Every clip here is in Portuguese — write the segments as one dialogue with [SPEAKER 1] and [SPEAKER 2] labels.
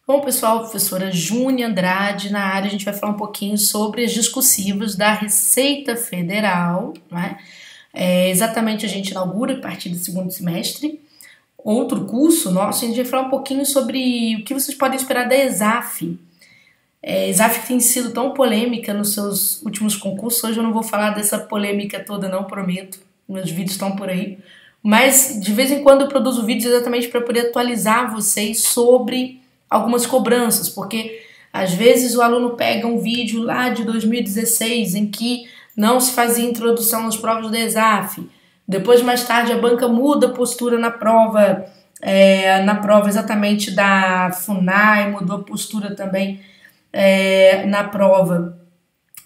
[SPEAKER 1] Bom, pessoal, professora Júnia Andrade na área. A gente vai falar um pouquinho sobre as discursivas da Receita Federal, não é? Exatamente, a gente inaugura a partir do segundo semestre outro curso nosso. A gente vai falar um pouquinho sobre o que vocês podem esperar da ESAF. ESAF que tem sido tão polêmica nos seus últimos concursos. Hoje eu não vou falar dessa polêmica toda, não, prometo. Meus vídeos estão por aí. Mas de vez em quando eu produzo vídeos exatamente para poder atualizar vocês sobre algumas cobranças, porque às vezes o aluno pega um vídeo lá de 2016 em que não se fazia introdução nas provas da ESAF. Depois, mais tarde, a banca muda a postura na prova exatamente da FUNAI, mudou a postura também na prova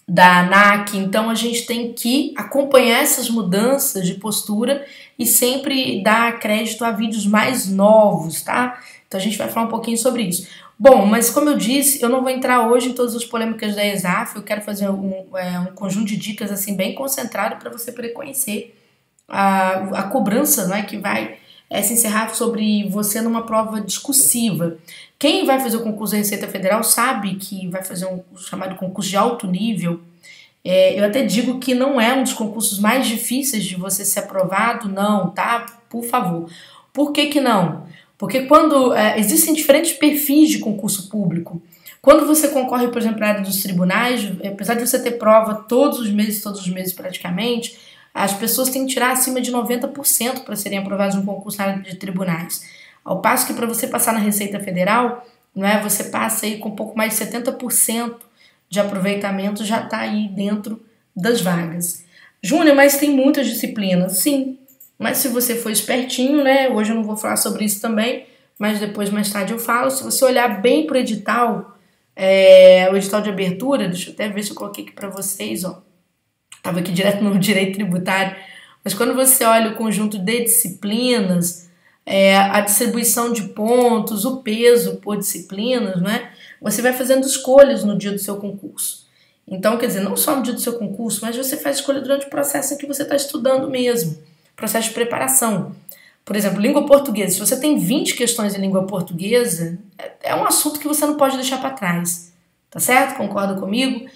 [SPEAKER 1] da ANAC. Então a gente tem que acompanhar essas mudanças de postura e sempre dar crédito a vídeos mais novos, tá? Então a gente vai falar um pouquinho sobre isso. Bom, mas como eu disse, eu não vou entrar hoje em todas as polêmicas da ESAF. Eu quero fazer um conjunto de dicas assim bem concentrado para você poder conhecer a cobrança, não é, que vai se encerrar sobre você numa prova discursiva. Quem vai fazer o concurso da Receita Federal sabe que vai fazer um chamado concurso de alto nível. Eu até digo que não é um dos concursos mais difíceis de você ser aprovado, não, tá? Por favor. Por que que não? Porque quando existem diferentes perfis de concurso público. Quando você concorre, por exemplo, na área dos tribunais, apesar de você ter prova todos os meses praticamente, as pessoas têm que tirar acima de 90% para serem aprovadas no concurso na área de tribunais. Ao passo que para você passar na Receita Federal, você passa aí com um pouco mais de 70% de aproveitamento, já está aí dentro das vagas. Júnior, mas tem muitas disciplinas. Sim, mas se você for espertinho, hoje eu não vou falar sobre isso também, mas depois, mais tarde eu falo. Se você olhar bem para o edital de abertura, deixa eu até ver se eu coloquei aqui para vocês, ó. Estava aqui direto no direito tributário, mas quando você olha o conjunto de disciplinas, a distribuição de pontos, o peso por disciplinas, você vai fazendo escolhas no dia do seu concurso. Então, quer dizer, não só no dia do seu concurso, mas você faz escolha durante o processo em que você está estudando mesmo, processo de preparação. Por exemplo, língua portuguesa. Se você tem 20 questões em língua portuguesa, é um assunto que você não pode deixar para trás. Tá certo? Concorda comigo?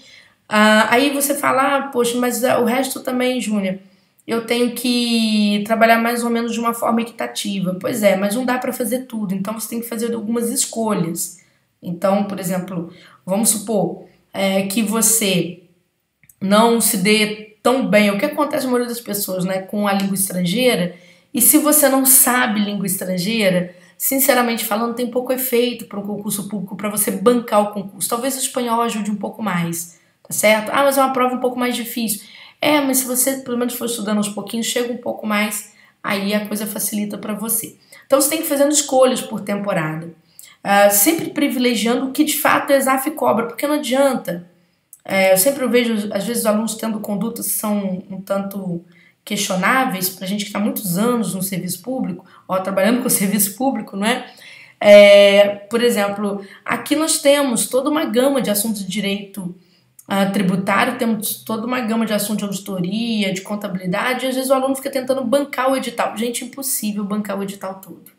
[SPEAKER 1] Aí você fala, poxa, mas o resto também, Júnior, eu tenho que trabalhar mais ou menos de uma forma equitativa. Pois é, mas não dá para fazer tudo, então você tem que fazer algumas escolhas. Então, por exemplo, vamos supor que você não se dê tão bem, o que acontece na maioria das pessoas, com a língua estrangeira, e se você não sabe língua estrangeira, sinceramente falando, tem pouco efeito para um concurso público, para você bancar o concurso. Talvez o espanhol ajude um pouco mais. Tá certo? Mas é uma prova um pouco mais difícil. Mas se você pelo menos for estudando aos pouquinhos, chega um pouco mais, aí a coisa facilita para você. Então você tem que ir fazendo escolhas por temporada. Sempre privilegiando o que de fato a ESAF cobra, porque não adianta. Eu sempre vejo, às vezes, os alunos tendo condutas que são um tanto questionáveis, pra gente que está há muitos anos no serviço público, trabalhando com o serviço público, não é? Por exemplo, aqui nós temos toda uma gama de assuntos de direito tributário, temos toda uma gama de assuntos de auditoria, de contabilidade, e às vezes o aluno fica tentando bancar o edital. Gente, impossível bancar o edital todo.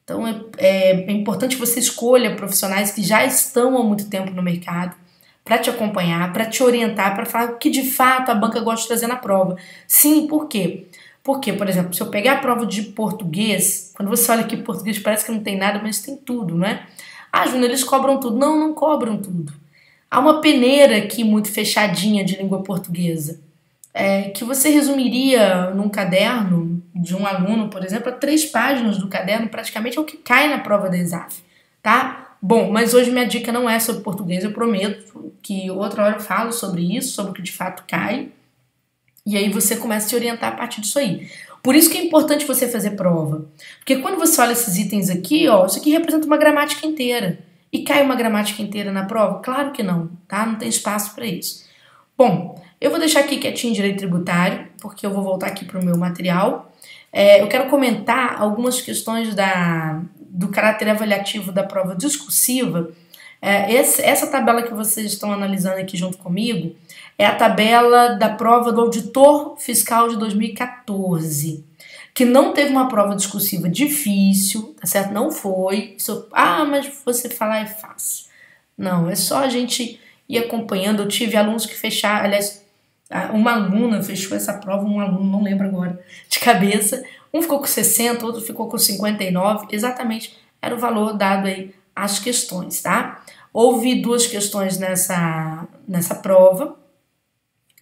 [SPEAKER 1] Então é importante que você escolha profissionais que já estão há muito tempo no mercado para te acompanhar, para te orientar, para falar o que de fato a banca gosta de trazer na prova. Sim, por quê? Porque, por exemplo, se eu pegar a prova de português, quando você olha aqui português parece que não tem nada, mas tem tudo, não é? Júnior, eles cobram tudo. Não, não cobram tudo. Há uma peneira aqui muito fechadinha de língua portuguesa, que você resumiria num caderno de um aluno, por exemplo, a 3 páginas do caderno, praticamente é o que cai na prova da ESAF, tá? Bom, mas hoje minha dica não é sobre português, eu prometo que outra hora eu falo sobre isso, sobre o que de fato cai, e aí você começa a se orientar a partir disso aí. Por isso que é importante você fazer prova, porque quando você olha esses itens aqui, isso aqui representa uma gramática inteira. E cai uma gramática inteira na prova? Claro que não, tá? Não tem espaço para isso. Bom, eu vou deixar aqui quietinho direito tributário, porque eu vou voltar aqui para o meu material. Eu quero comentar algumas questões do caráter avaliativo da prova discursiva. Essa tabela que vocês estão analisando aqui junto comigo é a tabela da prova do auditor fiscal de 2014. que não teve uma prova discursiva difícil, tá certo? Não foi. Isso, mas você falar é fácil. Não, é só a gente ir acompanhando. Eu tive alunos que fecharam, aliás, uma aluna fechou essa prova, um aluno, não lembro agora, de cabeça. Um ficou com 60, outro ficou com 59, exatamente era o valor dado aí às questões, tá? Houve 2 questões nessa prova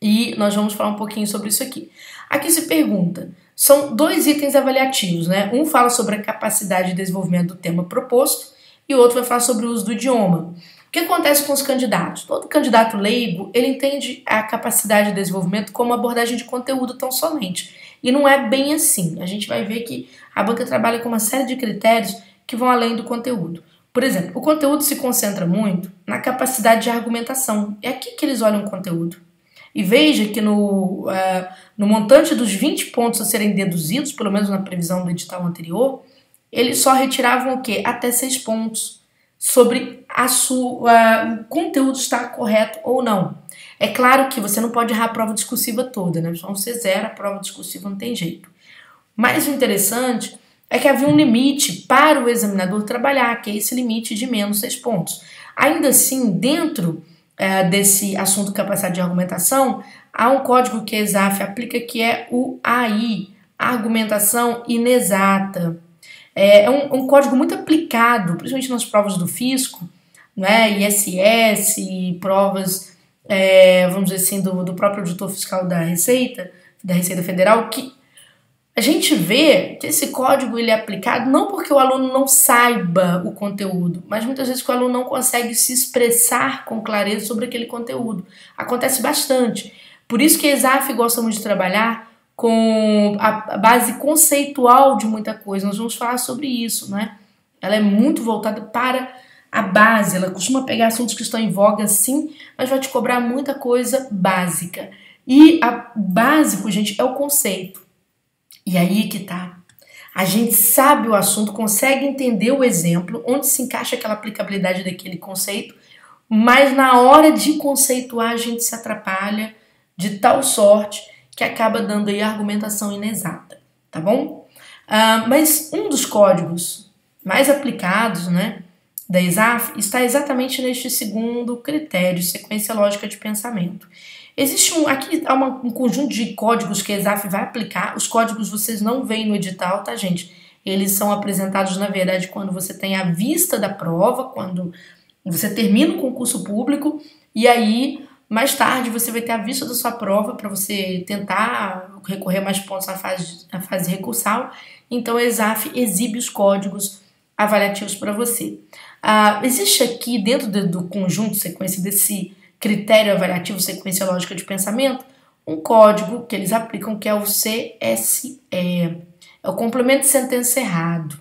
[SPEAKER 1] e nós vamos falar um pouquinho sobre isso aqui. Aqui se pergunta, são 2 itens avaliativos, né? Um fala sobre a capacidade de desenvolvimento do tema proposto e o outro vai falar sobre o uso do idioma. O que acontece com os candidatos? Todo candidato leigo, ele entende a capacidade de desenvolvimento como abordagem de conteúdo tão somente. E não é bem assim. A gente vai ver que a banca trabalha com uma série de critérios que vão além do conteúdo. Por exemplo, o conteúdo se concentra muito na capacidade de argumentação. É aqui que eles olham o conteúdo. E veja que no montante dos 20 pontos a serem deduzidos, pelo menos na previsão do edital anterior, eles só retiravam o quê? Até 6 pontos sobre o conteúdo estar correto ou não. É claro que você não pode errar a prova discursiva toda, né? Só você zera a prova discursiva, não tem jeito. Mas o interessante é que havia um limite para o examinador trabalhar, que é esse limite de menos 6 pontos. Ainda assim, dentro desse assunto capacidade de argumentação, há um código que a ESAF aplica que é o AI, argumentação inexata. É um código muito aplicado, principalmente nas provas do fisco, né, ISS, provas, vamos dizer assim, do próprio auditor fiscal da Receita Federal, que a gente vê que esse código ele é aplicado não porque o aluno não saiba o conteúdo, mas muitas vezes que o aluno não consegue se expressar com clareza sobre aquele conteúdo. Acontece bastante. Por isso que a ESAF gosta muito de trabalhar com a base conceitual de muita coisa. Nós vamos falar sobre isso, né? Ela é muito voltada para a base. Ela costuma pegar assuntos que estão em voga, sim, mas vai te cobrar muita coisa básica. E o básico, gente, é o conceito. E aí que tá. A gente sabe o assunto, consegue entender o exemplo, onde se encaixa aquela aplicabilidade daquele conceito, mas na hora de conceituar a gente se atrapalha de tal sorte que acaba dando aí a argumentação inexata, tá bom? Mas um dos códigos mais aplicados, né, da ESAF está exatamente neste segundo critério, sequência lógica de pensamento. Existe aqui há um conjunto de códigos que a ESAF vai aplicar. Os códigos vocês não veem no edital, tá, gente? Eles são apresentados, na verdade, quando você tem a vista da prova, quando você termina o concurso público, e aí, mais tarde, você vai ter a vista da sua prova para você tentar recorrer mais pontos na fase recursal. Então, a ESAF exibe os códigos avaliativos para você. Existe aqui, dentro do conjunto sequência desse critério avaliativo, sequência lógica de pensamento, um código que eles aplicam que é o CSE, é o complemento de sentença errado.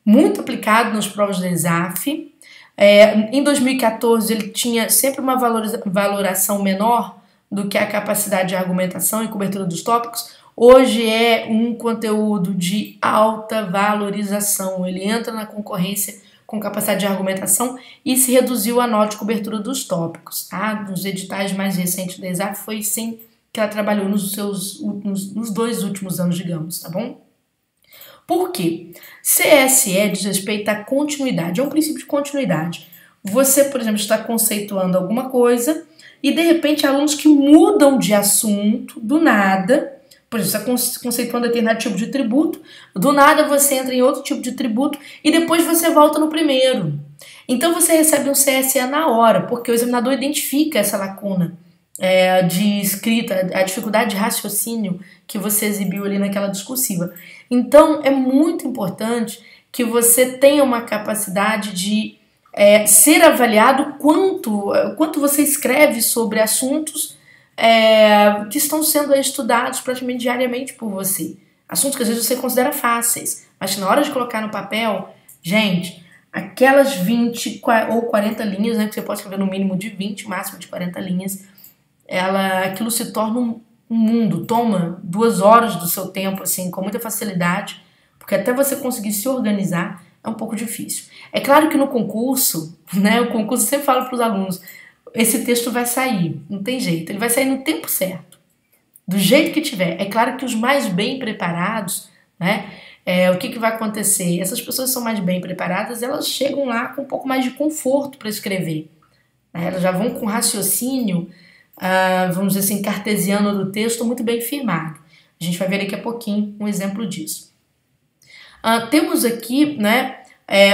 [SPEAKER 1] Muito aplicado nas provas da ESAF. Em 2014 ele tinha sempre uma valoração menor do que a capacidade de argumentação e cobertura dos tópicos. Hoje é um conteúdo de alta valorização, ele entra na concorrência com capacidade de argumentação e se reduziu a nota de cobertura dos tópicos, tá? Nos editais mais recentes da ESAF foi sim que ela trabalhou nos 2 últimos anos, digamos, tá bom? Por quê? CSE diz respeito à continuidade, é um princípio de continuidade. Você, por exemplo, está conceituando alguma coisa e de repente alunos que mudam de assunto do nada. Por exemplo, você está conceituando determinado tipo de tributo, do nada você entra em outro tipo de tributo e depois você volta no primeiro. Então você recebe um CSE na hora, porque o examinador identifica essa lacuna de escrita, a dificuldade de raciocínio que você exibiu ali naquela discursiva. Então é muito importante que você tenha uma capacidade de ser avaliado quanto você escreve sobre assuntos que estão sendo estudados praticamente diariamente por você. Assuntos que às vezes você considera fáceis, mas que na hora de colocar no papel, gente, aquelas 20 ou 40 linhas, né, que você pode escrever no mínimo de 20, máximo de 40 linhas, aquilo se torna um mundo, toma 2 horas do seu tempo, assim, com muita facilidade, porque até você conseguir se organizar é um pouco difícil. É claro que no concurso, né, o concurso sempre fala para os alunos, esse texto vai sair, não tem jeito, ele vai sair no tempo certo, do jeito que tiver. É claro que os mais bem preparados né? O que vai acontecer? Essas pessoas que são mais bem preparadas, elas chegam lá com um pouco mais de conforto para escrever, né? Elas já vão com raciocínio, vamos dizer assim, cartesiano do texto muito bem firmado. A gente vai ver daqui a pouquinho um exemplo disso. Temos aqui, né,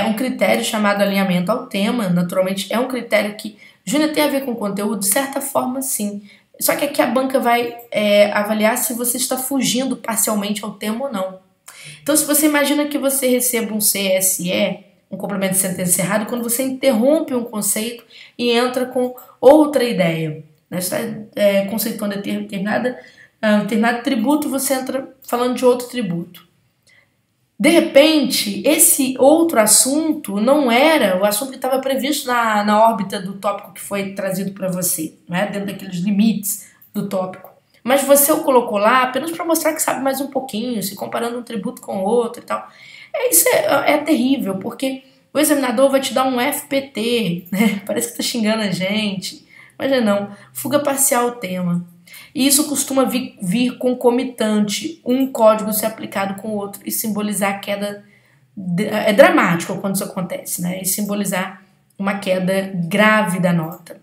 [SPEAKER 1] um critério chamado alinhamento ao tema. Naturalmente, é um critério que, Júnior, tem a ver com conteúdo? De certa forma, sim. Só que aqui a banca vai avaliar se você está fugindo parcialmente ao tema ou não. Então, se você imagina que você receba um CSE, um complemento de sentença errado, quando você interrompe um conceito e entra com outra ideia, né? Você está conceituando determinado tributo, você entra falando de outro tributo. De repente, esse outro assunto não era o assunto que estava previsto na órbita do tópico que foi trazido para você, né? Dentro daqueles limites do tópico. Mas você o colocou lá apenas para mostrar que sabe mais um pouquinho, se comparando um tributo com outro e tal. Isso é terrível, porque o examinador vai te dar um FPT, né? Parece que está xingando a gente, mas não. Fuga parcial ao tema. E isso costuma vir concomitante, um código ser aplicado com o outro e simbolizar a queda. É dramático quando isso acontece, né? E simbolizar uma queda grave da nota.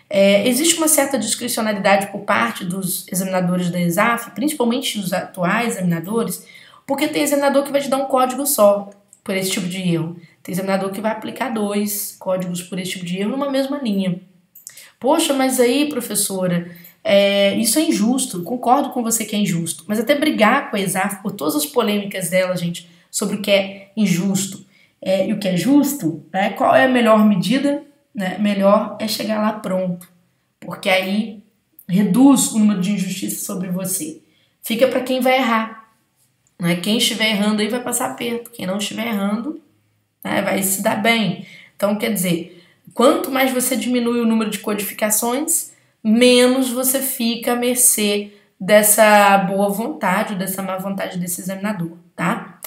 [SPEAKER 1] Existe uma certa discricionalidade por parte dos examinadores da ESAF, principalmente dos atuais examinadores, porque tem examinador que vai te dar um código só por esse tipo de erro. Tem examinador que vai aplicar 2 códigos por esse tipo de erro numa mesma linha. Poxa, mas aí, professora, isso é injusto. Concordo com você que é injusto. Mas até brigar com a ESAF por todas as polêmicas dela, gente, sobre o que é injusto e o que é justo, né? Qual é a melhor medida? Né? Melhor é chegar lá pronto, porque aí reduz o número de injustiças sobre você. Fica para quem vai errar, né? Quem estiver errando aí vai passar aperto, quem não estiver errando, né, vai se dar bem. Então, quer dizer, quanto mais você diminui o número de codificações, menos você fica à mercê dessa boa vontade, dessa má vontade desse examinador, tá?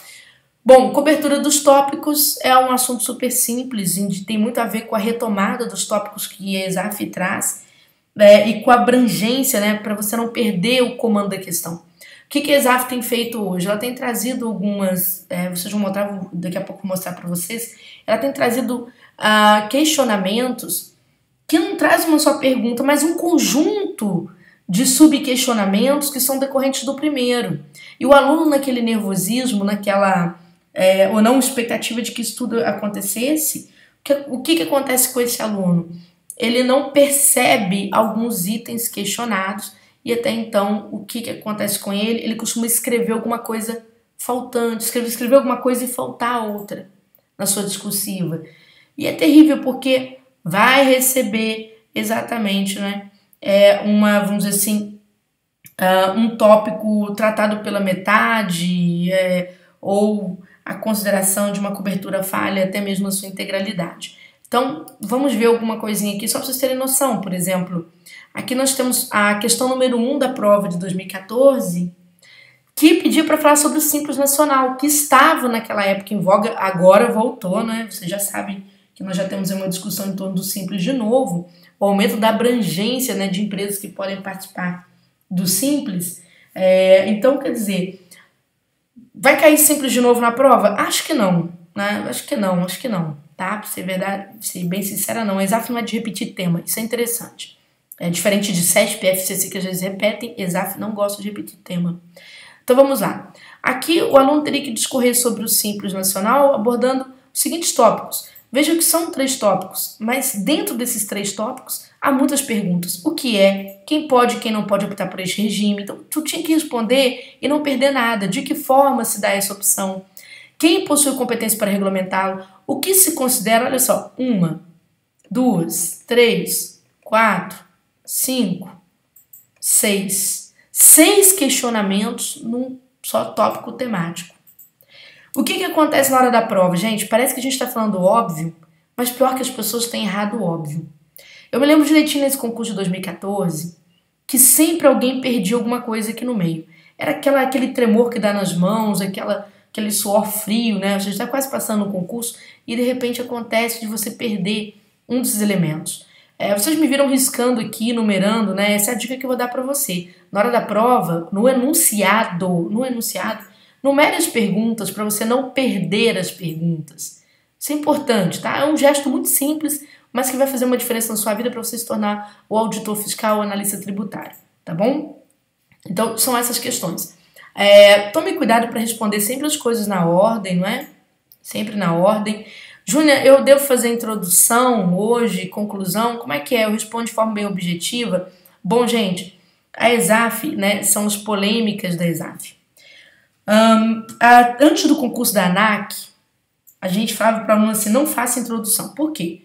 [SPEAKER 1] Bom, cobertura dos tópicos é um assunto super simples e tem muito a ver com a retomada dos tópicos que a ESAF traz e com a abrangência, né, para você não perder o comando da questão. O que a ESAF tem feito hoje? Ela tem trazido algumas, vocês vão mostrar, daqui a pouco vou mostrar para vocês, ela tem trazido questionamentos que não trazem uma só pergunta, mas um conjunto de subquestionamentos que são decorrentes do primeiro. E o aluno naquele nervosismo, naquela ou não expectativa de que isso tudo acontecesse, o que acontece com esse aluno? Ele não percebe alguns itens questionados e até então o que acontece com ele? Ele costuma escrever alguma coisa faltante, escrever alguma coisa e faltar outra na sua discursiva. E é terrível porque vai receber exatamente, né, vamos dizer assim, um tópico tratado pela metade ou a consideração de uma cobertura falha até mesmo na sua integralidade. Então, vamos ver alguma coisinha aqui só para vocês terem noção. Por exemplo, aqui nós temos a questão número 1 da prova de 2014, que pedia para falar sobre o Simples Nacional, que estava naquela época em voga, agora voltou, né? Vocês já sabem que nós já temos uma discussão em torno do Simples de novo, o aumento da abrangência, né, de empresas que podem participar do Simples. Então, quer dizer, vai cair Simples de novo na prova? Acho que não, né? Acho que não, tá? Pra ser verdade, ser bem sincera, não. A ESAF não é de repetir tema, isso é interessante. É diferente de CESP e FCC que às vezes repetem, ESAF não gosta de repetir tema. Então vamos lá. Aqui o aluno teria que discorrer sobre o Simples Nacional abordando os seguintes tópicos. Veja que são 3 tópicos, mas dentro desses 3 tópicos há muitas perguntas. O que é? Quem pode e quem não pode optar por este regime? Então, tu tinha que responder e não perder nada. De que forma se dá essa opção? Quem possui competência para regulamentá-lo? O que se considera, olha só, 1, 2, 3, 4, 5, 6. 6 questionamentos num só tópico temático. O que acontece na hora da prova, gente? Parece que a gente está falando óbvio, mas pior que as pessoas têm errado o óbvio. Eu me lembro direitinho nesse concurso de 2014 que sempre alguém perdia alguma coisa aqui no meio. Era aquele tremor que dá nas mãos, aquele suor frio, né? Você está quase passando no concurso e de repente acontece de você perder um desses elementos. Vocês me viram riscando aqui, numerando, né? Essa é a dica que eu vou dar para você. Na hora da prova, no enunciado, Numere as perguntas para você não perder as perguntas. Isso é importante, tá? É um gesto muito simples, mas que vai fazer uma diferença na sua vida para você se tornar o auditor fiscal ou analista tributário, tá bom? Então, são essas questões. Tome cuidado para responder sempre as coisas na ordem, não é? Sempre na ordem. Júnia, eu devo fazer introdução hoje, conclusão? Como é que é? Eu respondo de forma bem objetiva? Bom, gente, a ESAF, né, são as polêmicas da ESAF. Antes do concurso da ANAC, a gente falava para a aluna assim, não faça introdução. Por quê?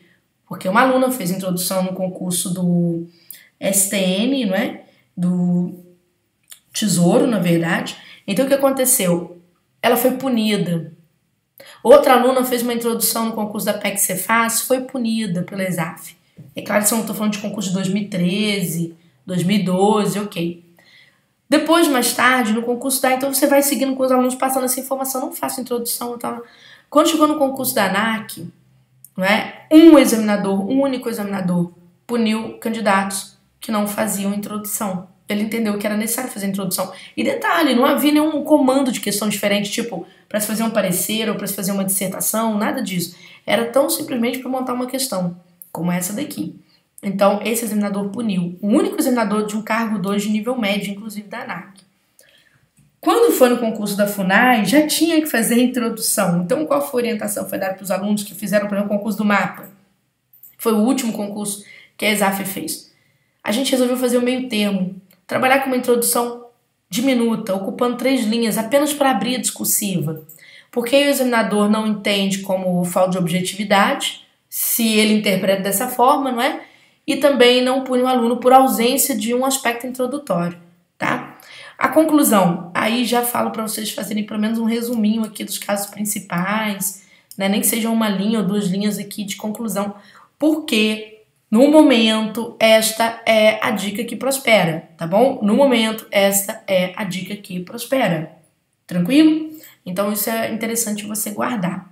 [SPEAKER 1] Porque uma aluna fez introdução no concurso do STN, não é? Do Tesouro, na verdade. Então, o que aconteceu? Ela foi punida. Outra aluna fez uma introdução no concurso da PEC Cefaz, foi punida pela ESAF. É claro que eu não estou falando de concurso de 2013, 2012, ok. Depois, mais tarde, no concurso da... Então, você vai seguindo com os alunos passando essa informação. Não faça introdução. Tá? Quando chegou no concurso da ANAC, não é? Um único examinador, puniu candidatos que não faziam introdução. Ele entendeu que era necessário fazer introdução. E detalhe, não havia nenhum comando de questão diferente, tipo, para se fazer um parecer ou para se fazer uma dissertação, nada disso. Era tão simplesmente para montar uma questão, como essa daqui. Então, esse examinador puniu. O único examinador de um cargo 2 de nível médio, inclusive da ANAC. Quando foi no concurso da FUNAI, já tinha que fazer a introdução. Então, qual foi a orientação? Foi dada para os alunos que fizeram, por exemplo, o concurso do MAPA. Foi o último concurso que a ESAF fez. A gente resolveu fazer o meio termo. Trabalhar com uma introdução diminuta, ocupando 3 linhas, apenas para abrir a discursiva. Porque o examinador não entende como falta de objetividade, se ele interpreta dessa forma, não é? E também não pune o aluno por ausência de um aspecto introdutório, tá? A conclusão, aí já falo para vocês fazerem pelo menos um resuminho aqui dos casos principais, né? Nem que seja uma linha ou 2 linhas aqui de conclusão, porque no momento esta é a dica que prospera, tá bom? No momento esta é a dica que prospera, tranquilo? Então isso é interessante você guardar.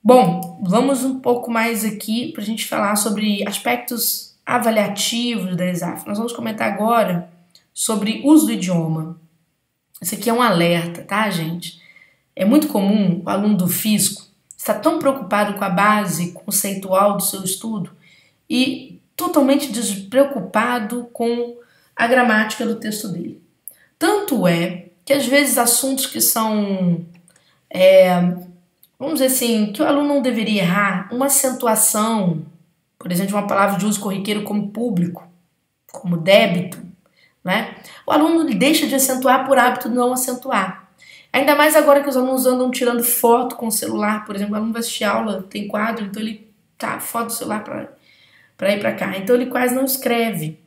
[SPEAKER 1] Bom, vamos um pouco mais aqui para a gente falar sobre aspectos avaliativos da ESAF. Nós vamos comentar agora sobre uso do idioma. Isso aqui é um alerta, tá, gente? É muito comum o aluno do fisco estar tão preocupado com a base conceitual do seu estudo e totalmente despreocupado com a gramática do texto dele. Tanto é que às vezes assuntos que são... vamos dizer assim, que o aluno não deveria errar, uma acentuação, por exemplo, de uma palavra de uso corriqueiro como público, como débito, né? O aluno deixa de acentuar por hábito de não acentuar. Ainda mais agora que os alunos andam tirando foto com o celular, por exemplo, o aluno vai assistir aula, tem quadro, então ele tá foto do celular para ir para cá, então ele quase não escreve.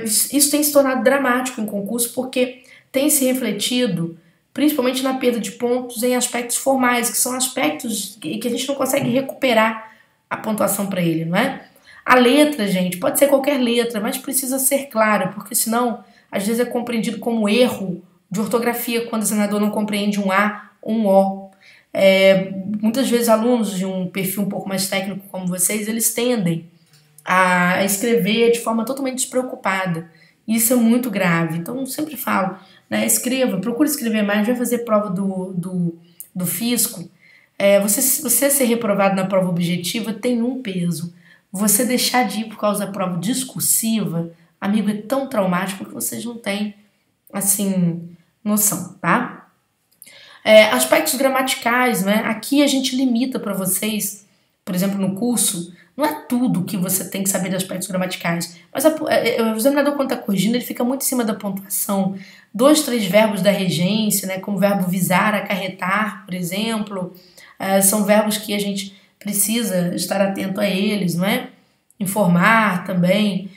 [SPEAKER 1] Isso tem se tornado dramático em concurso porque tem se refletido principalmente na perda de pontos em aspectos formais, que são aspectos que a gente não consegue recuperar a pontuação para ele, não é? A letra, gente, pode ser qualquer letra, mas precisa ser clara, porque senão, às vezes é compreendido como erro de ortografia quando o examinador não compreende um A ou um O. Muitas vezes alunos de um perfil um pouco mais técnico como vocês, eles tendem a escrever de forma totalmente despreocupada. Isso é muito grave. Então, eu sempre falo, né, escreva, procure escrever mais, vai fazer prova do fisco. Você ser reprovado na prova objetiva tem um peso. Você deixar de ir por causa da prova discursiva, amigo, é tão traumático que vocês não têm, assim, noção, tá? Aspectos gramaticais, né? Aqui a gente limita para vocês, por exemplo, no curso, não é tudo que você tem que saber de aspectos gramaticais, mas o examinador, quando está corrigindo, ele fica muito em cima da pontuação. 2, 3 verbos da regência, né, como o verbo visar, acarretar, por exemplo, são verbos que a gente precisa estar atento a eles, não é? Informar também.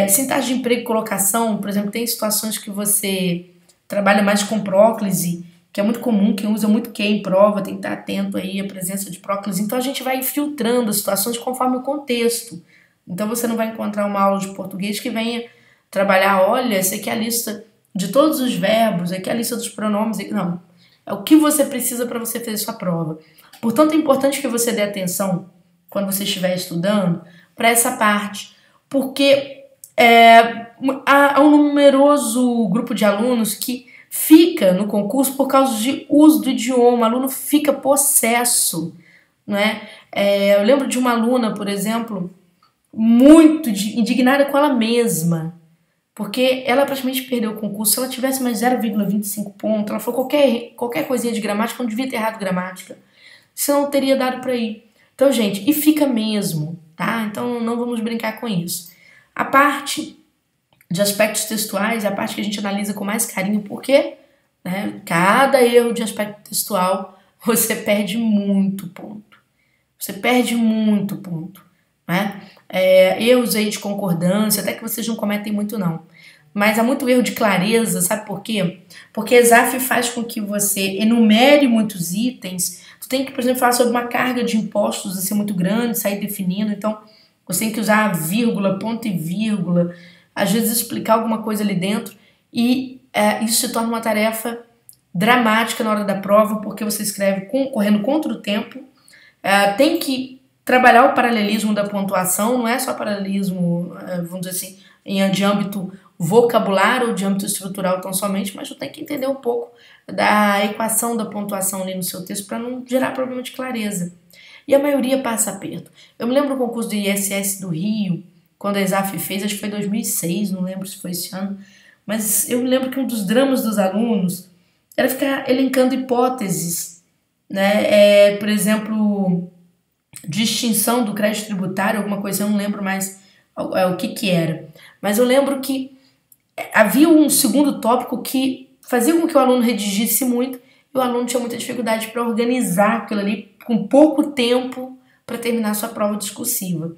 [SPEAKER 1] Sintaxe de emprego e colocação, por exemplo, tem situações que você trabalha mais com próclise, que é muito comum, quem usa muito que em prova, tem que estar atento aí à presença de próclise. Então a gente vai filtrando as situações conforme o contexto. Então você não vai encontrar uma aula de português que venha trabalhar, olha, essa aqui é a lista de todos os verbos, aqui é a lista dos pronomes. Não, é o que você precisa para você fazer sua prova. Portanto, é importante que você dê atenção, quando você estiver estudando, para essa parte, porque há um numeroso grupo de alunos que fica no concurso por causa de uso do idioma, o aluno fica possesso, não é? Eu lembro de uma aluna, por exemplo, muito indignada com ela mesma, porque ela praticamente perdeu o concurso. Se ela tivesse mais 0,25 pontos, ela falou qualquer coisinha de gramática, não devia ter errado gramática, senão teria dado para ir. Então, gente, e fica mesmo, tá? Então não vamos brincar com isso. A parte de aspectos textuais é a parte que a gente analisa com mais carinho, porque, né, cada erro de aspecto textual você perde muito ponto. Você perde muito ponto, né? Erros aí de concordância, até que vocês não cometem muito não. Mas há muito erro de clareza, sabe por quê? Porque ESAF faz com que você enumere muitos itens. Tu tem que, por exemplo, falar sobre uma carga de impostos assim, muito grande, sair definindo. Então, você tem que usar vírgula, ponto e vírgula, às vezes explicar alguma coisa ali dentro. E isso se torna uma tarefa dramática na hora da prova, porque você escreve correndo contra o tempo. Tem que trabalhar o paralelismo da pontuação, não é só paralelismo, vamos dizer assim, de âmbito vocabulário ou de âmbito estrutural tão somente, mas tu tem que entender um pouco da equação da pontuação ali no seu texto para não gerar problema de clareza. E a maioria passa aperto. Eu me lembro do concurso do ISS do Rio, quando a ESAF fez, acho que foi 2006, não lembro se foi esse ano, mas eu me lembro que um dos dramas dos alunos era ficar elencando hipóteses, né? Por exemplo, distinção do crédito tributário, alguma coisa, eu não lembro mais o que era. Mas eu lembro que havia um segundo tópico que fazia com que o aluno redigisse muito e o aluno tinha muita dificuldade para organizar aquilo ali com pouco tempo para terminar sua prova discursiva.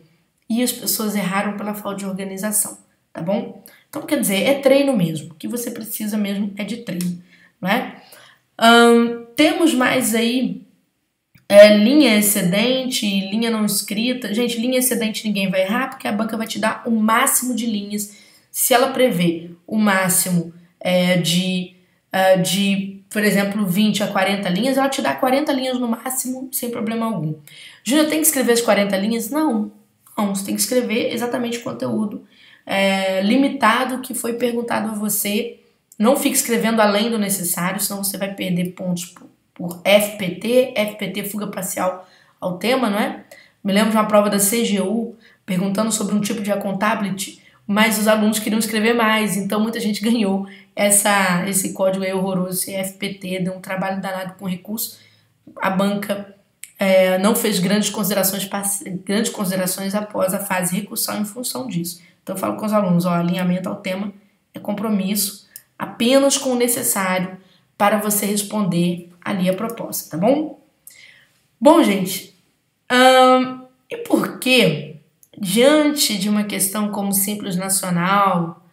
[SPEAKER 1] E as pessoas erraram pela falta de organização, tá bom? Então, quer dizer, é treino mesmo. O que você precisa mesmo é de treino, não é? Temos mais aí linha excedente, linha não escrita. Gente, linha excedente ninguém vai errar, porque a banca vai te dar o máximo de linhas. Se ela prevê o máximo de, por exemplo, 20 a 40 linhas, ela te dá 40 linhas no máximo, sem problema algum. Júnior, tem que escrever as 40 linhas? Não, você tem que escrever exatamente o conteúdo limitado que foi perguntado a você. Não fique escrevendo além do necessário, senão você vai perder pontos por FPT, fuga parcial ao tema, não é? Me lembro de uma prova da CGU perguntando sobre um tipo de accountability, mas os alunos queriam escrever mais, então muita gente ganhou esse código aí horroroso, esse FPT, deu um trabalho danado com recurso. A banca não fez grandes considerações após a fase recursal em função disso. Então eu falo com os alunos, alinhamento ao tema é compromisso apenas com o necessário para você responder ali a proposta, tá bom? Bom, gente, e por que, diante de uma questão como Simples Nacional,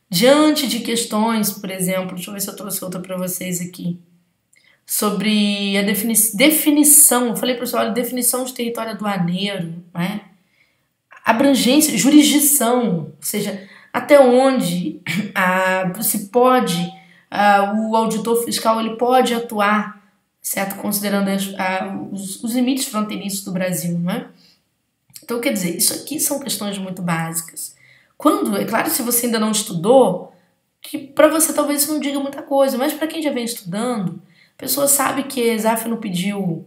[SPEAKER 1] diante de questões, por exemplo, deixa eu ver se eu trouxe outra para vocês aqui, sobre a definição, eu falei para o pessoal, definição de território aduaneiro, né? Abrangência, jurisdição, ou seja, até onde se pode, o auditor fiscal ele pode atuar, certo? Considerando os limites fronteiriços do Brasil, não é? Então, quer dizer, isso aqui são questões muito básicas. É claro, se você ainda não estudou, que para você talvez isso não diga muita coisa, mas para quem já vem estudando, a pessoa sabe que a ESAF não pediu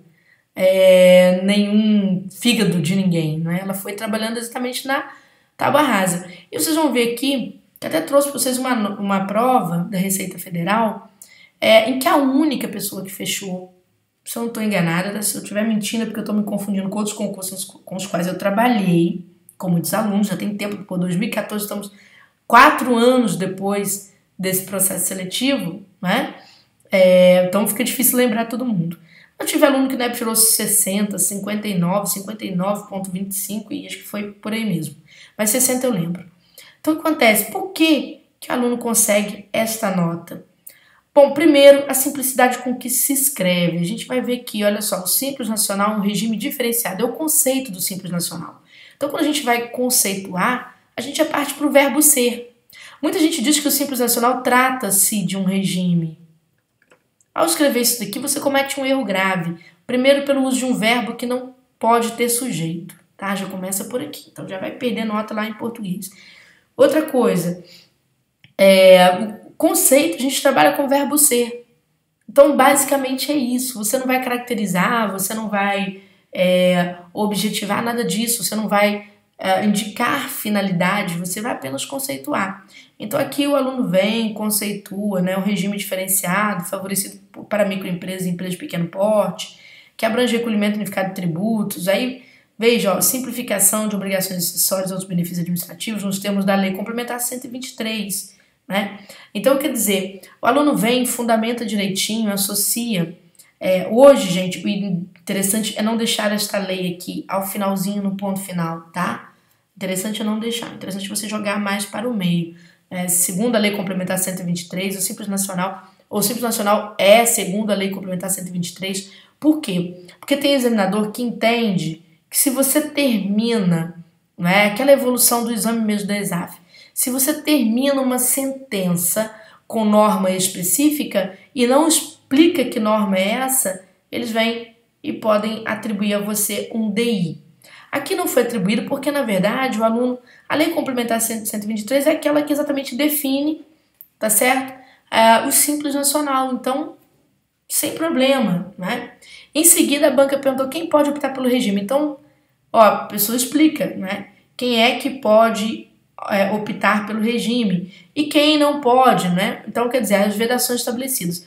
[SPEAKER 1] nenhum fígado de ninguém, não é? Ela foi trabalhando exatamente na tábua rasa. E vocês vão ver aqui, que até trouxe para vocês uma prova da Receita Federal, em que a única pessoa que fechou, se eu não estou enganada, se eu estiver mentindo é porque eu estou me confundindo com outros concursos com os quais eu trabalhei, com muitos alunos, já tem tempo, por 2014 estamos 4 anos depois desse processo seletivo, né? Então fica difícil lembrar todo mundo. Eu tive aluno que na época tirou 60, 59, 59,25 e acho que foi por aí mesmo. Mas 60 eu lembro. Então o que acontece? Por que o aluno consegue esta nota? Bom, primeiro, a simplicidade com que se escreve. A gente vai ver aqui, olha só, o Simples Nacional é um regime diferenciado. É o conceito do Simples Nacional. Então quando a gente vai conceituar, a gente já parte para o verbo ser. Muita gente diz que o Simples Nacional trata-se de um regime. Ao escrever isso daqui, você comete um erro grave. Primeiro, pelo uso de um verbo que não pode ter sujeito. Tá? Já começa por aqui. Então, já vai perder nota lá em português. Outra coisa, Conceito, a gente trabalha com o verbo ser. Então, basicamente é isso. Você não vai caracterizar, você não vai objetivar nada disso, você não vai indicar finalidade, você vai apenas conceituar. Então, aqui o aluno vem, conceitua, né, o regime diferenciado, favorecido para microempresas e empresas de pequeno porte, que abrange recolhimento unificado de tributos. Aí, veja, ó, simplificação de obrigações acessórias e outros benefícios administrativos nos termos da Lei Complementar 123, né? Então, quer dizer, o aluno vem, fundamenta direitinho, associa. Hoje, gente, o interessante é não deixar esta lei aqui ao finalzinho, no ponto final, tá? Interessante é não deixar, interessante você jogar mais para o meio. Segundo a Lei Complementar 123, o Simples Nacional é segundo a Lei Complementar 123. Por quê? Porque tem examinador que entende que se você termina, né, aquela evolução do exame mesmo da ESAF, se você termina uma sentença com norma específica e não explica que norma é essa, eles vêm e podem atribuir a você um DI. Aqui não foi atribuído porque, na verdade, a Lei Complementar 123 é aquela que exatamente define, tá certo? O Simples Nacional, então, sem problema, né? Em seguida, a banca perguntou quem pode optar pelo regime. Então, ó, a pessoa explica, né? Quem é que pode optar pelo regime e quem não pode, né? Então, quer dizer, as vedações estabelecidas.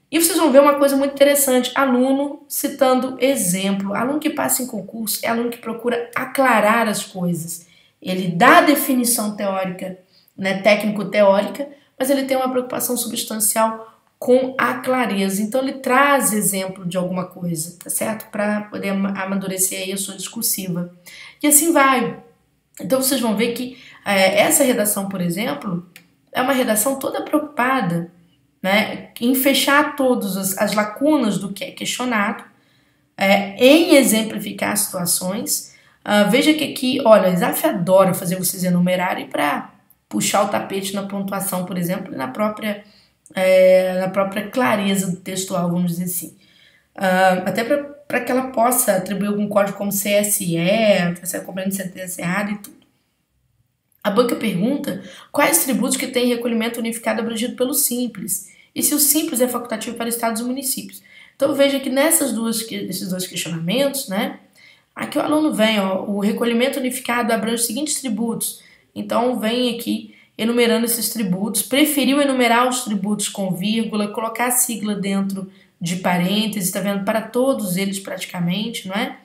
[SPEAKER 1] E vocês vão ver uma coisa muito interessante, aluno citando exemplo. Aluno que passa em concurso é aluno que procura aclarar as coisas. Ele dá a definição teórica, né, técnico-teórica, mas ele tem uma preocupação substancial com a clareza. Então ele traz exemplo de alguma coisa, tá certo? Para poder amadurecer aí a sua discursiva. E assim vai. Então vocês vão ver que essa redação, por exemplo, é uma redação toda preocupada, né, em fechar todas as lacunas do que é questionado, em exemplificar situações. Veja que aqui, olha, a ESAF adora fazer vocês enumerarem para puxar o tapete na pontuação, por exemplo, e na própria clareza do textual, vamos dizer assim. Até para que ela possa atribuir algum código como CSE, compreende sentença errada e tudo. A banca pergunta quais tributos que têm recolhimento unificado abrangido pelo Simples e se o Simples é facultativo para estados e municípios. Então veja que nesses dois questionamentos, né, aqui o aluno vem, ó, o recolhimento unificado abrange os seguintes tributos. Então vem aqui enumerando esses tributos, preferiu enumerar os tributos com vírgula, colocar a sigla dentro de parênteses, tá vendo? Para todos eles praticamente, não é?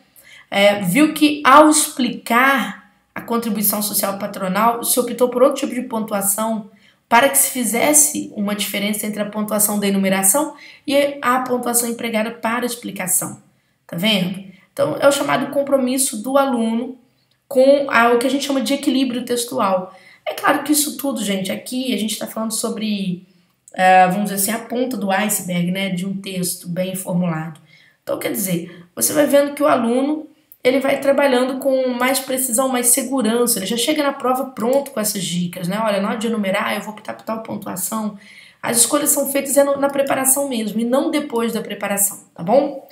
[SPEAKER 1] Viu que ao explicar a contribuição social patronal, se optou por outro tipo de pontuação para que se fizesse uma diferença entre a pontuação da enumeração e a pontuação empregada para a explicação. Tá vendo? Então, é o chamado compromisso do aluno com o que a gente chama de equilíbrio textual. É claro que isso tudo, gente, aqui a gente está falando sobre, vamos dizer assim, a ponta do iceberg, né, de um texto bem formulado. Então, quer dizer, você vai vendo que o aluno ele vai trabalhando com mais precisão, mais segurança, ele já chega na prova pronto com essas dicas, né? Olha, na hora de enumerar, eu vou optar por tal pontuação. As escolhas são feitas na preparação mesmo, e não depois da preparação, tá bom?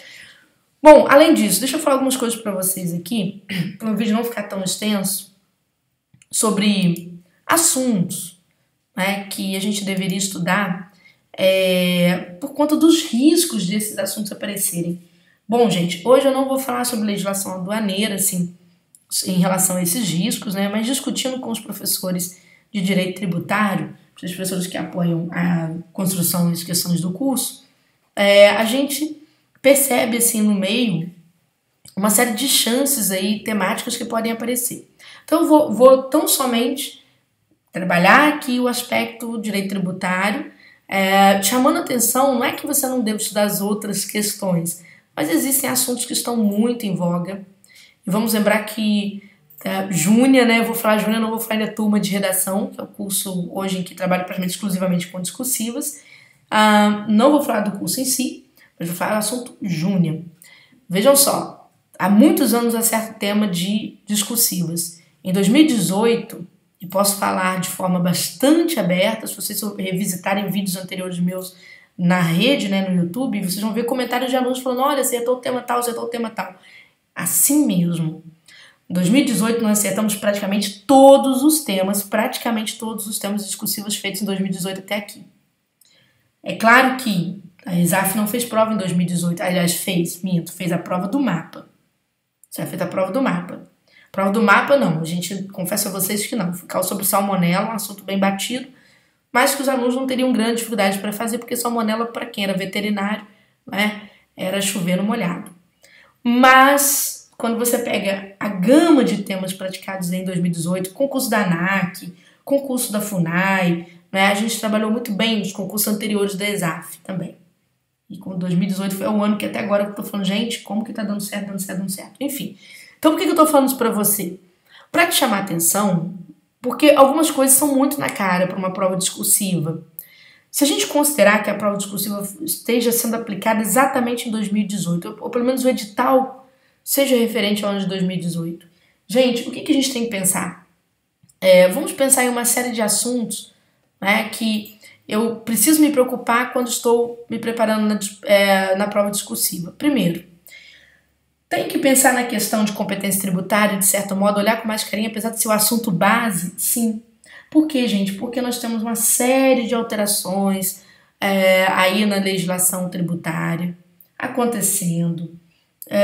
[SPEAKER 1] Bom, além disso, deixa eu falar algumas coisas para vocês aqui, para o vídeo não ficar tão extenso, sobre assuntos, né, que a gente deveria estudar por conta dos riscos desses assuntos aparecerem. Bom, gente, hoje eu não vou falar sobre legislação aduaneira, assim, em relação a esses riscos, né, mas discutindo com os professores de direito tributário, os professores que apoiam a construção das questões do curso, a gente percebe, assim, no meio, uma série de chances aí temáticas que podem aparecer. Então, eu vou tão somente trabalhar aqui o aspecto direito tributário, chamando atenção, não é que você não deva estudar as outras questões, mas existem assuntos que estão muito em voga. E vamos lembrar que Júnia, né? Eu vou falar Júnia, não vou falar ainda turma de redação, que é o curso hoje em que trabalho praticamente exclusivamente com discursivas. Não vou falar do curso em si, mas vou falar do assunto Júnia. Vejam só, há muitos anos acerto o tema de discursivas. Em 2018, e posso falar de forma bastante aberta, se vocês revisitarem vídeos anteriores meus na rede, né, no YouTube, vocês vão ver comentários de alunos falando, olha, acertou o tema tal, acertou o tema tal. Assim mesmo. Em 2018 nós acertamos praticamente todos os temas discursivos feitos em 2018 até aqui. É claro que a ESAF não fez prova em 2018, aliás, fez a prova do mapa. Já fez a prova do mapa. Prova do mapa, não, a gente confessa a vocês que não. Ficou sobre salmonela, um assunto bem batido, mas que os alunos não teriam grande dificuldade para fazer, porque salmonela, para quem era veterinário, né, era chover no molhado. Mas, quando você pega a gama de temas praticados em 2018, concurso da ANAC, concurso da FUNAI, né, a gente trabalhou muito bem nos concursos anteriores da ESAF também. E com 2018 foi o ano que até agora eu tô falando, gente, como que tá dando certo. Enfim. Então, por que eu tô falando isso pra você? Pra te chamar a atenção, porque algumas coisas são muito na cara para uma prova discursiva. Se a gente considerar que a prova discursiva esteja sendo aplicada exatamente em 2018, ou pelo menos o edital seja referente ao ano de 2018, gente, o que a gente tem que pensar? Vamos pensar em uma série de assuntos, né, que eu preciso me preocupar quando estou me preparando na prova discursiva. Primeiro, tem que pensar na questão de competência tributária, de certo modo, olhar com mais carinho, apesar de ser o assunto base, sim. Por quê, gente? Porque nós temos uma série de alterações aí na legislação tributária acontecendo.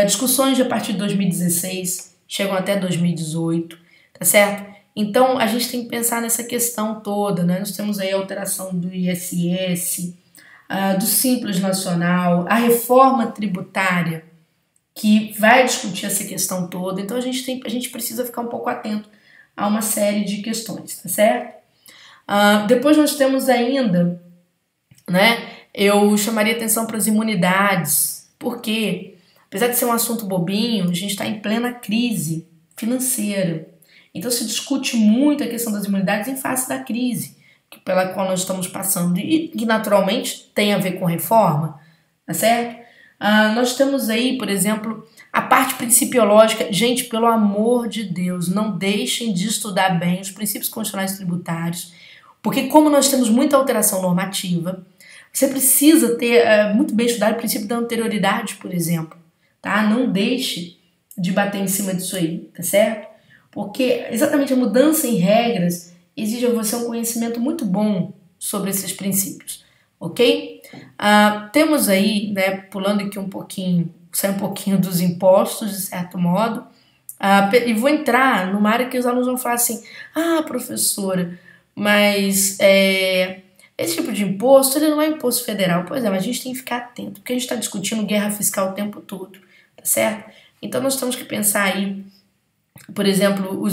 [SPEAKER 1] Discussões a partir de 2016 chegam até 2018, tá certo? Então, a gente tem que pensar nessa questão toda, né? Nós temos aí a alteração do ISS, do Simples Nacional, a reforma tributária, que vai discutir essa questão toda. Então, a gente precisa ficar um pouco atento a uma série de questões, tá certo? Depois nós temos ainda, né? Eu chamaria atenção para as imunidades, porque, apesar de ser um assunto bobinho, a gente está em plena crise financeira. Então se discute muito a questão das imunidades em face da crise pela qual nós estamos passando e que naturalmente tem a ver com reforma, tá certo? Nós temos aí, por exemplo, a parte principiológica. Gente, pelo amor de Deus, não deixem de estudar bem os princípios constitucionais tributários, porque como nós temos muita alteração normativa, você precisa ter muito bem estudado o princípio da anterioridade, por exemplo, tá? Não deixe de bater em cima disso aí, tá certo? Porque exatamente a mudança em regras exige a você um conhecimento muito bom sobre esses princípios, ok? Temos aí, né, pulando aqui um pouquinho, sai um pouquinho dos impostos, de certo modo, e vou entrar numa área que os alunos vão falar assim, professora, mas esse tipo de imposto, ele não é imposto federal. Pois é, mas a gente tem que ficar atento, porque a gente está discutindo guerra fiscal o tempo todo, tá certo? Então nós temos que pensar aí, por exemplo,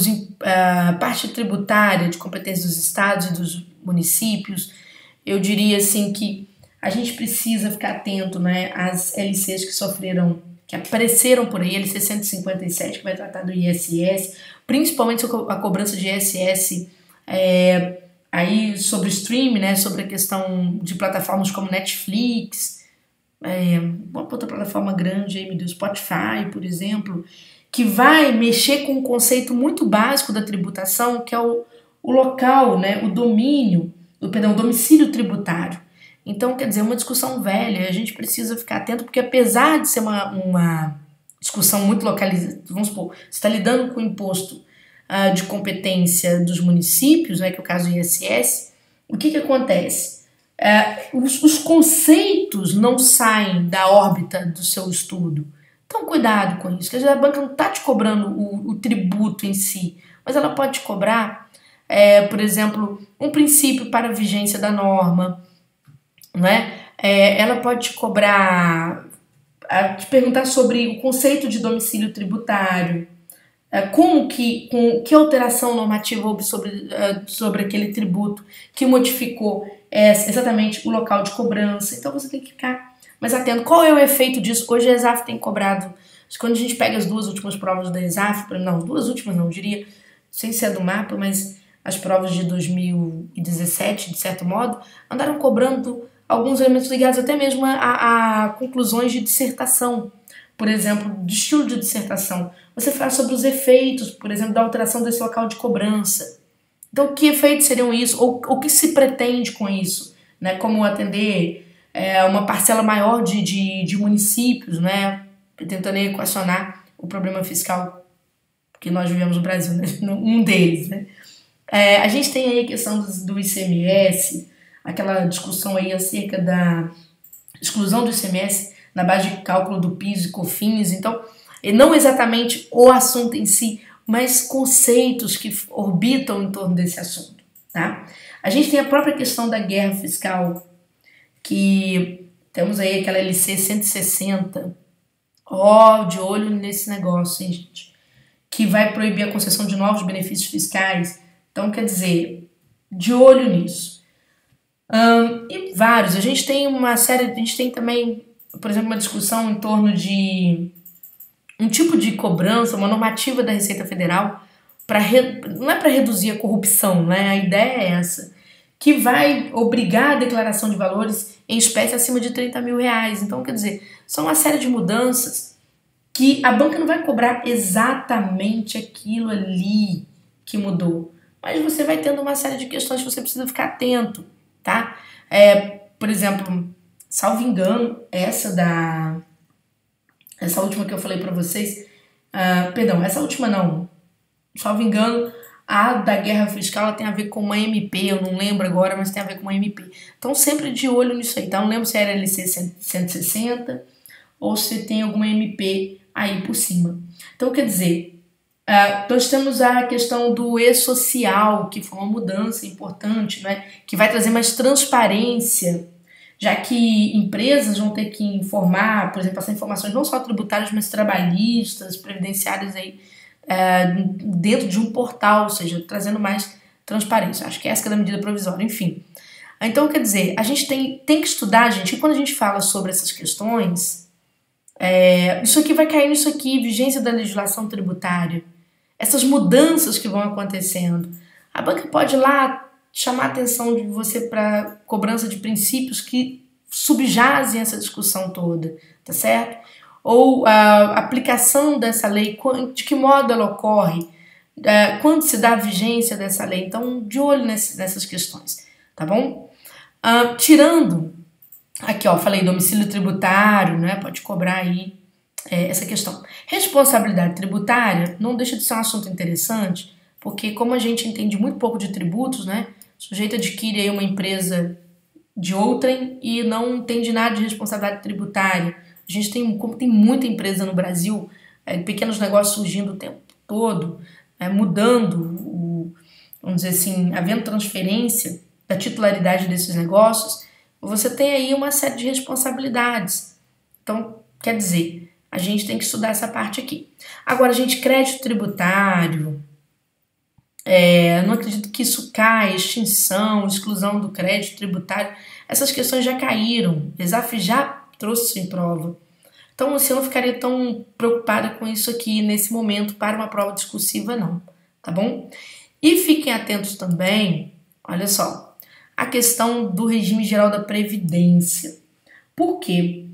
[SPEAKER 1] a parte tributária de competência dos estados e dos municípios. Eu diria assim que a gente precisa ficar atento, né, às LCs que apareceram por aí, LC 157, que vai tratar do ISS, principalmente a cobrança de ISS aí sobre streaming, né, sobre a questão de plataformas como Netflix, uma outra plataforma grande aí, meu Deus, Spotify, por exemplo, que vai mexer com um conceito muito básico da tributação, que é o local, né, o domicílio tributário. Então, quer dizer, é uma discussão velha, a gente precisa ficar atento, porque apesar de ser uma discussão muito localizada, vamos supor, você está lidando com o imposto de competência dos municípios, né, que é o caso do ISS, o que acontece? Os conceitos não saem da órbita do seu estudo. Então, cuidado com isso. Quer dizer, a banca não está te cobrando o tributo em si, mas ela pode te cobrar, por exemplo, um princípio para a vigência da norma, né? Ela pode te cobrar, te perguntar sobre o conceito de domicílio tributário, com que alteração normativa houve sobre aquele tributo que modificou exatamente o local de cobrança. Então você tem que ficar mais atento. Qual é o efeito disso? Hoje a ESAF tem cobrado, quando a gente pega as duas últimas provas da ESAF, diria, sem ser do mapa, mas as provas de 2017, de certo modo, andaram cobrando alguns elementos ligados até mesmo a conclusões de dissertação. Por exemplo, de estilo de dissertação. Você fala sobre os efeitos, por exemplo, da alteração desse local de cobrança. Então, que efeitos seriam isso? Ou o que se pretende com isso? Né? Como atender uma parcela maior de municípios, né? Tentando equacionar o problema fiscal porque nós vivemos no Brasil, né? Um deles, né? A gente tem aí a questão do ICMS, aquela discussão aí acerca da exclusão do ICMS na base de cálculo do PIS e COFINS. Então, não exatamente o assunto em si, mas conceitos que orbitam em torno desse assunto, tá? A gente tem a própria questão da guerra fiscal, que temos aí aquela LC 160, de olho nesse negócio, hein, gente? Que vai proibir a concessão de novos benefícios fiscais. Então, quer dizer, de olho nisso. E vários. A gente tem também, por exemplo, uma discussão em torno de um tipo de cobrança, uma normativa da Receita Federal, não é para reduzir a corrupção, né? A ideia é essa, que vai obrigar a declaração de valores em espécie acima de R$30.000. Então, quer dizer, são uma série de mudanças que a banca não vai cobrar exatamente aquilo ali que mudou, mas você vai tendo uma série de questões que você precisa ficar atento, tá? Por exemplo, salvo engano, essa última que eu falei para vocês, essa última não, salvo engano, a da guerra fiscal ela tem a ver com uma MP, eu não lembro agora, mas tem a ver com uma MP. Então, sempre de olho nisso aí, tá? Não lembro se era LC 160 ou se tem alguma MP aí por cima. Então, quer dizer, nós temos a questão do e-social, que foi uma mudança importante, né? Que vai trazer mais transparência, já que empresas vão ter que informar, por exemplo, passar informações não só tributárias, mas trabalhistas, previdenciárias aí, dentro de um portal, ou seja, trazendo mais transparência. Acho que essa é a medida provisória, enfim. Então, quer dizer, a gente tem que estudar, gente, e quando a gente fala sobre essas questões, isso aqui vai cair nisso aqui, vigência da legislação tributária, essas mudanças que vão acontecendo. A banca pode ir lá chamar a atenção de você para cobrança de princípios que subjazem essa discussão toda, tá certo? Ou a aplicação dessa lei, de que modo ela ocorre, quando se dá a vigência dessa lei. Então, de olho nessas questões, tá bom? Tirando, aqui ó, falei domicílio tributário, né? Pode cobrar aí essa questão. Responsabilidade tributária não deixa de ser um assunto interessante, porque como a gente entende muito pouco de tributos, né? O sujeito adquire aí uma empresa de outrem e não entende nada de responsabilidade tributária. A gente como tem muita empresa no Brasil, pequenos negócios surgindo o tempo todo, mudando, vamos dizer assim, havendo transferência da titularidade desses negócios, você tem aí uma série de responsabilidades. Então, quer dizer, a gente tem que estudar essa parte aqui. Agora, gente, crédito tributário, não acredito que isso caia, extinção, exclusão do crédito tributário, essas questões já caíram, o ESAF já trouxe isso em prova. Então, você não ficaria tão preocupada com isso aqui nesse momento para uma prova discursiva, não, tá bom? E fiquem atentos também, olha só, a questão do regime geral da Previdência. Por quê?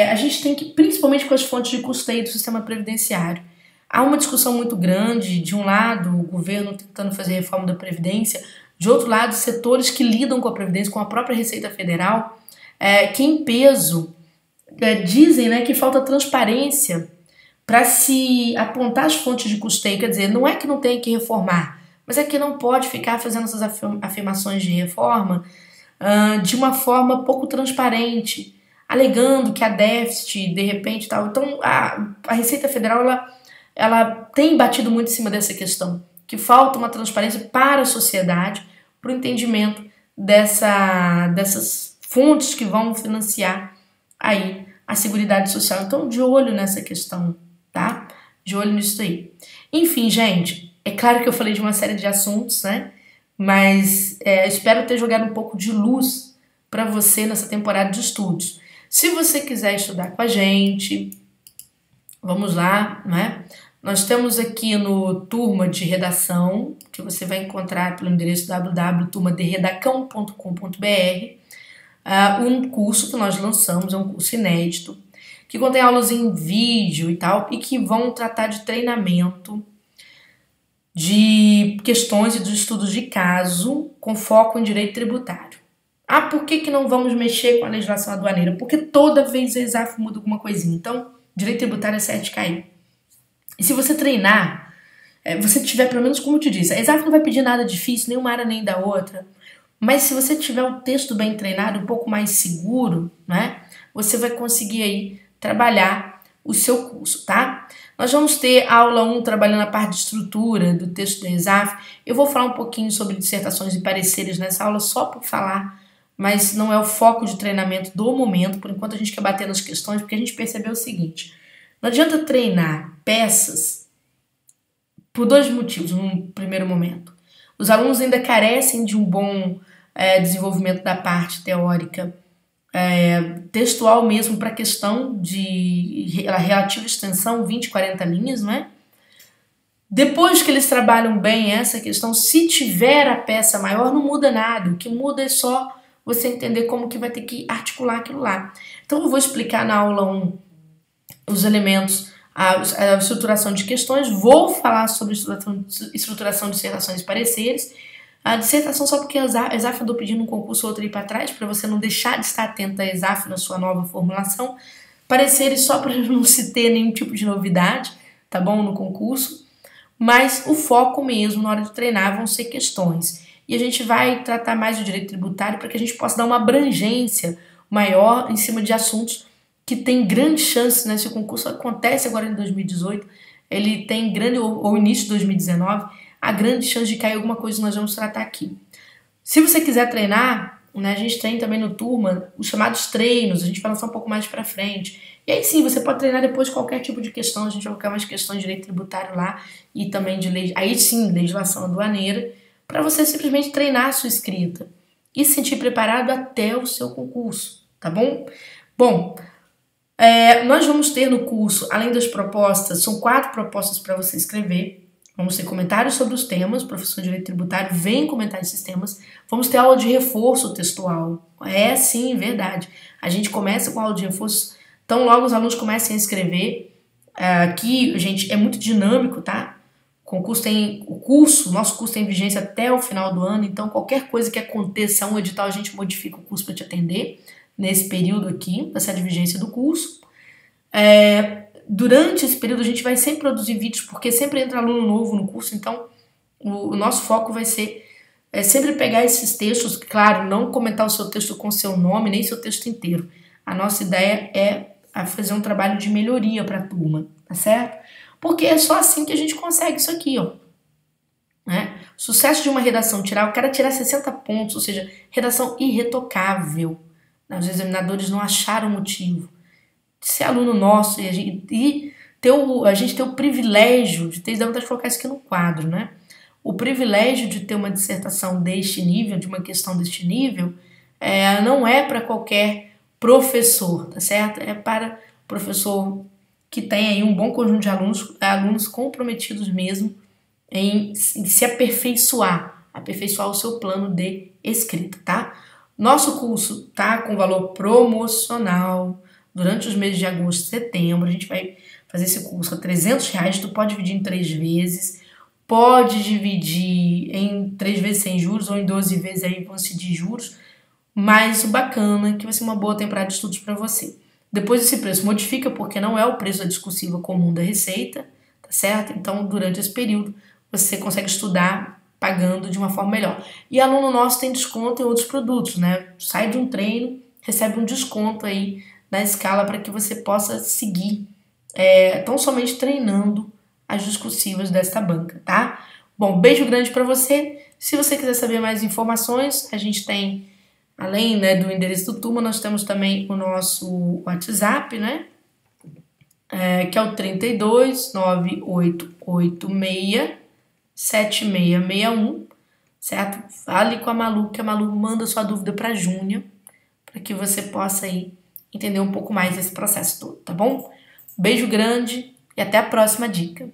[SPEAKER 1] A gente tem que, principalmente com as fontes de custeio do sistema previdenciário, há uma discussão muito grande, de um lado, o governo tentando fazer reforma da Previdência, de outro lado, setores que lidam com a Previdência, com a própria Receita Federal, que em peso dizem, né, que falta transparência para se apontar as fontes de custeio. Quer dizer, não é que não tem que reformar, mas é que não pode ficar fazendo essas afirmações de reforma de uma forma pouco transparente, alegando que há déficit, de repente, tal. Então, a Receita Federal, ela tem batido muito em cima dessa questão, que falta uma transparência para a sociedade, para o entendimento dessas fontes que vão financiar aí a Seguridade Social. Então, de olho nessa questão, tá? De olho nisso aí. Enfim, gente, é claro que eu falei de uma série de assuntos, né? Mas espero ter jogado um pouco de luz para você nessa temporada de estudos. Se você quiser estudar com a gente, vamos lá, né? Nós temos aqui no Turma de Redação, que você vai encontrar pelo endereço www.turmaderedacão.com.br, um curso que nós lançamos, é um curso inédito, que contém aulas em vídeo e tal, e que vão tratar de treinamento, de questões e dos estudos de caso, com foco em direito tributário. Por que não vamos mexer com a legislação aduaneira? Porque toda vez a ESAF muda alguma coisinha. Então, direito tributário é certo de cair. E se você treinar, você tiver, pelo menos como eu te disse, a exaf não vai pedir nada difícil, nem uma área nem da outra, mas se você tiver o texto bem treinado, um pouco mais seguro, né, você vai conseguir aí trabalhar o seu curso, tá? Nós vamos ter aula 1 trabalhando a parte de estrutura do texto da exaf. Eu vou falar um pouquinho sobre dissertações e pareceres nessa aula só por falar, mas não é o foco de treinamento do momento. Por enquanto a gente quer bater nas questões, porque a gente percebeu o seguinte: não adianta treinar peças por 2 motivos num primeiro momento. Os alunos ainda carecem de um bom desenvolvimento da parte teórica textual mesmo para a questão de relativa extensão, 20, 40 linhas, não é? Depois que eles trabalham bem essa questão, se tiver a peça maior, não muda nada. O que muda é só você entender como que vai ter que articular aquilo lá. Então eu vou explicar na aula 1 os elementos, a estruturação de questões, vou falar sobre estruturação de dissertações e pareceres. A dissertação só porque a exaf andou pedindo um concurso ou outro aí para trás, para você não deixar de estar atento à exaf na sua nova formulação. Pareceres só para não se ter nenhum tipo de novidade, tá bom, no concurso. Mas o foco mesmo na hora de treinar vão ser questões. E a gente vai tratar mais do direito tributário para que a gente possa dar uma abrangência maior em cima de assuntos que tem grande chance, né? Se o concurso acontece agora em 2018, ele tem grande, ou início de 2019, a grande chance de cair alguma coisa que nós vamos tratar aqui. Se você quiser treinar, né, a gente treina também no Turma os chamados treinos, a gente vai lançar um pouco mais pra frente. E aí sim, você pode treinar depois qualquer tipo de questão, a gente vai colocar mais questões de direito tributário lá e também de lei, aí sim, legislação aduaneira, para você simplesmente treinar a sua escrita e se sentir preparado até o seu concurso, tá bom? Bom, nós vamos ter no curso, além das propostas, são 4 propostas para você escrever. Vamos ter comentários sobre os temas, o professor de direito tributário vem comentar esses temas. Vamos ter aula de reforço textual. É sim, verdade. A gente começa com aula de reforço, então logo os alunos comecem a escrever. Aqui, gente, é muito dinâmico, tá? Nosso curso tem vigência até o final do ano, então qualquer coisa que aconteça um edital, a gente modifica o curso para te atender nesse período aqui, dessa vigência do curso. Durante esse período a gente vai sempre produzir vídeos, porque sempre entra aluno novo no curso, então o nosso foco vai ser sempre pegar esses textos, claro, não comentar o seu texto com seu nome, nem seu texto inteiro. A nossa ideia é fazer um trabalho de melhoria para a turma, tá certo? Porque é só assim que a gente consegue isso aqui, ó. Né? Sucesso de uma redação, o cara tirar 60 pontos, ou seja, redação irretocável. Os examinadores não acharam motivo de ser aluno nosso e a gente ter o privilégio de ter, dá vontade de colocar isso aqui no quadro, né? O privilégio de ter uma dissertação deste nível, de uma questão deste nível, não é para qualquer professor, tá certo? É para professor que tem aí um bom conjunto de alunos comprometidos mesmo em se aperfeiçoar o seu plano de escrita, tá? Nosso curso tá com valor promocional. Durante os meses de agosto e setembro, a gente vai fazer esse curso a R$300, tu pode dividir em 3 vezes, pode dividir em 3 vezes sem juros ou em 12 vezes aí vão incidir juros, mas o bacana é que vai ser uma boa temporada de estudos para você. Depois esse preço modifica porque não é o preço da discursiva comum da Receita, tá certo? Então, durante esse período, você consegue estudar pagando de uma forma melhor. E aluno nosso tem desconto em outros produtos, né? Sai de um treino, recebe um desconto aí na escala para que você possa seguir tão somente treinando as discursivas desta banca, tá? Bom, beijo grande para você. Se você quiser saber mais informações, a gente tem, além, né, do endereço do Turma, nós temos também o nosso WhatsApp, né? Que é o 32 9886 7661, certo? Fale com a Malu, que a Malu manda sua dúvida para a Júnia, para que você possa aí entender um pouco mais desse processo todo, tá bom? Beijo grande e até a próxima dica.